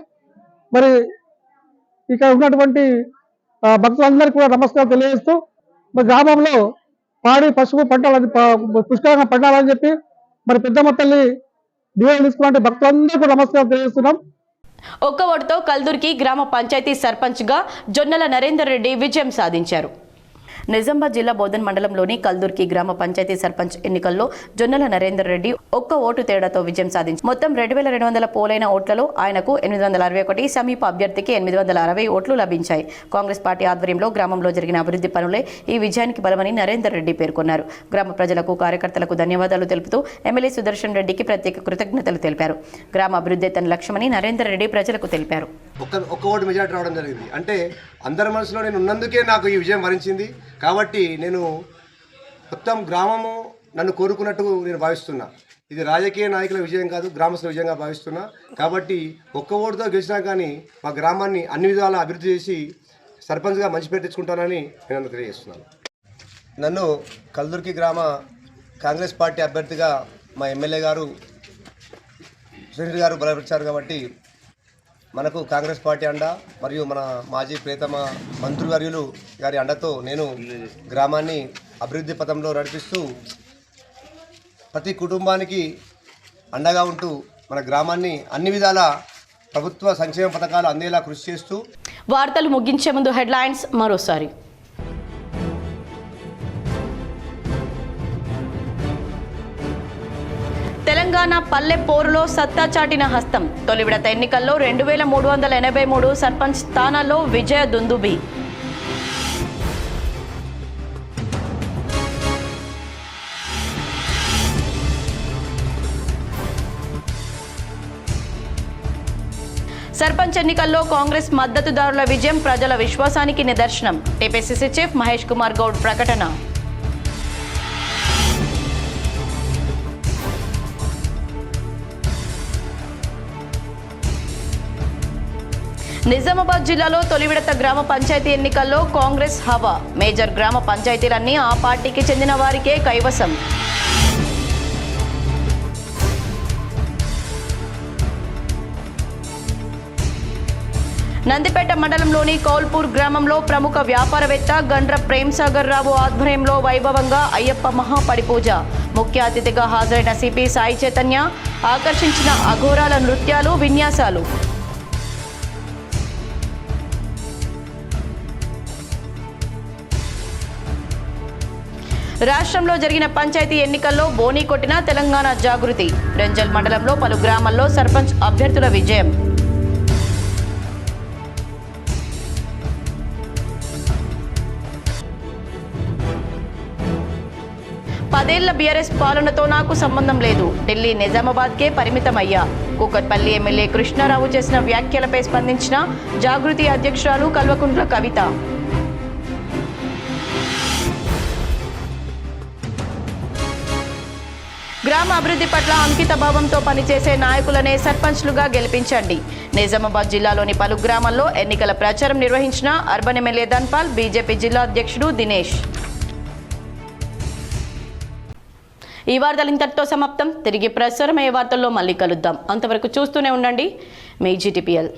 మరి ఇక్కడ ఉన్నటువంటి భక్తులందరికీ కూడా నమస్కారం తెలియజేస్తూ, మరి గ్రామంలో పాడి పశువు పంటలు పుష్కలంగా పండాలని చెప్పి మరి పెద్దమ్మ తల్లి దీవెన తీసుకున్నట్టు భక్తులందరికీ నమస్కారం తెలియజేస్తున్నాం. ఒక్క ఓటుతో కల్దుర్కి గ్రామ పంచాయతీ సర్పంచ్గా జొన్నల నరేందర్ రెడ్డి విజయం సాధించారు. నిజామాబాద్ జిల్లా బోధన్ మండలంలోని కల్దుర్కి గ్రామ పంచాయతీ సర్పంచ్ ఎన్నికల్లో జొన్నల నరేందర్ రెడ్డి ఒక్క ఓటు తేడాతో విజయం సాధించారు. మొత్తం 2200 పోలైన ఓట్లలో ఆయనకు 861, సమీప అభ్యర్థికి 860 ఓట్లు లభించాయి. కాంగ్రెస్ పార్టీ ఆధ్వర్యంలో గ్రామంలో జరిగిన అభివృద్ధి పనులే ఈ విజయానికి బలమని నరేందర్ రెడ్డి పేర్కొన్నారు. గ్రామ ప్రజలకు, కార్యకర్తలకు ధన్యవాదాలు తెలుపుతూ ఎమ్మెల్యే సుదర్శన్ రెడ్డికి ప్రత్యేక కృతజ్ఞతలు తెలిపారు. గ్రామ అభివృద్ధి తన లక్ష్యమని నరేందర్ రెడ్డి ప్రజలకు తెలిపారు. ఒక్క ఓటు మెజార్టీ రావడం జరిగింది అంటే అందరి మనసులో నేను ఉన్నందుకే నాకు ఈ విజయం వరించింది. కాబట్టి నేను మొత్తం గ్రామము నన్ను కోరుకున్నట్టు నేను భావిస్తున్నా. ఇది రాజకీయ నాయకుల విజయం కాదు, గ్రామస్తుల విజయంగా భావిస్తున్నా. కాబట్టి ఒక్క ఓటుతో గెలిచినా కానీ మా గ్రామాన్ని అన్ని విధాలా అభివృద్ధి చేసి సర్పంచ్గా మంచి పేరు తెచ్చుకుంటానని నేను తెలియజేస్తున్నాను. నన్ను కల్దుర్కి గ్రామ కాంగ్రెస్ పార్టీ అభ్యర్థిగా మా ఎమ్మెల్యే గారు శ్రీనిధి గారు బలపరిచారు. కాబట్టి మనకు కాంగ్రెస్ పార్టీ అండ మరియు మన మాజీ ప్రియతమ మంత్రివర్యులు గారి అండతో నేను గ్రామాన్ని అభివృద్ధి పథంలో నడిపిస్తూ ప్రతి కుటుంబానికి అండగా ఉంటూ మన గ్రామాన్ని అన్ని విధాల ప్రభుత్వ సంక్షేమ పథకాలు అందేలా కృషి చేస్తూ. వార్తలు ముగించే ముందు హెడ్లైన్స్ మరోసారి. తెలంగాణ పల్లె పోరులో సత్తా చాటిన హస్తం. తొలి విడత ఎన్నికల్లో 2383 సర్పంచ్ స్థానాల్లో విజయ దుందుబి. సర్పంచ్ ఎన్నికల్లో కాంగ్రెస్ మద్దతుదారుల విజయం ప్రజల విశ్వాసానికి నిదర్శనం. టీపీసీసీ చీఫ్ మహేష్ కుమార్ గౌడ్ ప్రకటన. నిజామాబాద్ జిల్లాలో తొలి విడత గ్రామ పంచాయతీ ఎన్నికల్లో కాంగ్రెస్ హవా. మేజర్ గ్రామ పంచాయతీలన్నీ ఆ పార్టీకి చెందిన వారికే కైవసం. నందిపేట మండలంలోని కౌల్పూర్ గ్రామంలో ప్రముఖ వ్యాపారవేత్త గండ్ర ప్రేమ్సాగర్ రావు ఆధ్వర్యంలో వైభవంగా అయ్యప్ప మహాపడిపూజ. ముఖ్య అతిథిగా హాజరైన సిపి సాయి చైతన్య ఆకర్షించిన అఘోరాల నృత్యాలు, విన్యాసాలు. రాష్ట్రంలో జరిగిన పంచాయతీ ఎన్నికల్లో బోనీ కొట్టిన తెలంగాణ జాగృతి. రెంజల్ మండలంలో పలు గ్రామాల్లో సర్పంచ్ అభ్యర్థుల విజయం. పదేళ్ల బీఆర్ఎస్ పాలనతో నాకు సంబంధం లేదు, ఢిల్లీ నిజామాబాద్కే పరిమితమయ్యా. కూకట్పల్లి ఎమ్మెల్యే కృష్ణారావు చేసిన వ్యాఖ్యలపై స్పందించిన జాగృతి అధ్యక్షురాలు కల్వకుంట్ల కవిత. గ్రామ అభివృద్ధి పట్ల అంకిత భావంతో పనిచేసే నాయకులనే సర్పంచ్లుగా గెలిపించండి. నిజామాబాద్ జిల్లాలోని పలు గ్రామాల్లో ఎన్నికల ప్రచారం నిర్వహించిన అర్బన్ ఎమ్మెల్యే ధన్పాల్, బీజేపీ జిల్లా అధ్యక్షుడు దినేష్. ఈ వార్తలు ఇంతటితో సమాప్తం. తిరిగి ప్రసారమయ్యే వార్తల్లో మళ్ళీ కలుద్దాం. అంతవరకు చూస్తూనే ఉండండి మీ GTPL.